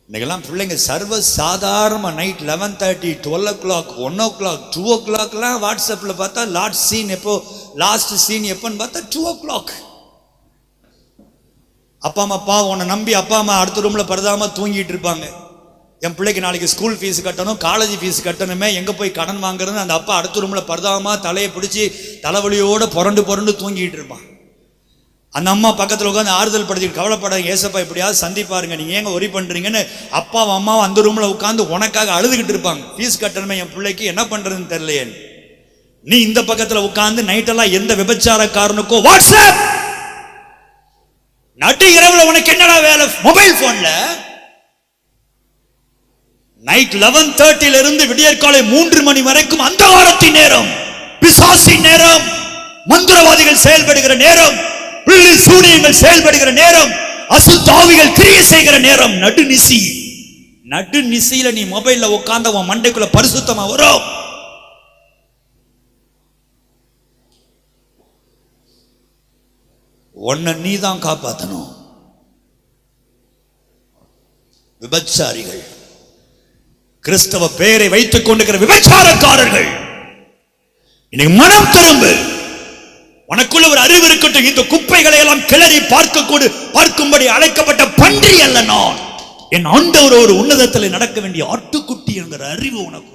இன்னைக்கெல்லாம் பிள்ளைங்க சர்வ சாதாரண நைட் 11:30, 12 o'clock, 1 o'clock, 2 o'clockலாம் வாட்ஸ்அப்பில் பார்த்தா லாஸ்ட் சீன் எப்போன்னு பார்த்தா 2 o'clock. அப்பா அம்மா உன்னை நம்பி அப்பா அம்மா அடுத்த ரூமில் பரதாம தூங்கிட்டு இருப்பாங்க. என் பிள்ளைக்கு நாளைக்கு ஸ்கூல் ஃபீஸ் கட்டணும், காலேஜ் ஃபீஸ் கட்டணுமே, எங்கே போய் கடன் வாங்குறது, அந்த அப்பா அடுத்த ரூமில் பரதாம தலையை பிடிச்சி தலைவலியோடு புரண்டு தூங்கிட்டு இருப்பான். அந்த அம்மா பக்கத்தில் உட்காந்து ஆறுதல் படுத்திட்டு, கவலைப்படாத ஏசப்பா இப்படியாவது சந்திப்பாருங்க, நீங்கள் ஏங்க ஒரி பண்ணுறீங்கன்னு அப்பாவும் அம்மாவும் அந்த ரூமில் உட்காந்து உனக்காக அழுதுகிட்டு இருப்பாங்க. ஃபீஸ் கட்டணுமே என் பிள்ளைக்கு, என்ன பண்ணுறதுன்னு தெரியலையே. நீ இந்த பக்கத்தில் உட்காந்து நைட்டெல்லாம் எந்த விபச்சாரக்காரனுக்கோ வாட்ஸ்அப் நட்டு இரவுல உனக்கு என்னடா வேலை மொபைல் போன்ல? நைட் 11:30 இருந்து விடியற்காலை 3 மணி வரைக்கும் அந்தகாரத்தின் நேரம், பிசாசின் நேரம், மந்திரவாதிகள் செயல்படுகிற நேரம், பிள்ளை சூனியங்கள் செயல்படுகிற நேரம், அசுத்தாவிகள் கிரியை செய்கிற நேரம். நடுநிசியில நீ மொபைல்ல உட்கார்ந்த உன் மண்டைக்குள்ள பரிசுத்தமா வரும். உன்னை நீ தான் காப்பாற்றணும். விபச்சாரிகள், கிறிஸ்தவ பெயரை வைத்துக் கொண்டிருக்கிற விபச்சாரக்காரர்கள், இன்னைக்கு மனம் திரும்பு. உனக்குள்ள ஒரு அறிவு இருக்கட்டும். இந்த குப்பைகளை எல்லாம் கிளறி பார்க்கும்படி அழைக்கப்பட்ட பன்றி அல்ல நான். என் ஆண்டவர் ஒரு உன்னதத்தில் நடக்க வேண்டிய ஆட்டுக்குட்டி என்கிற அறிவு உனக்கு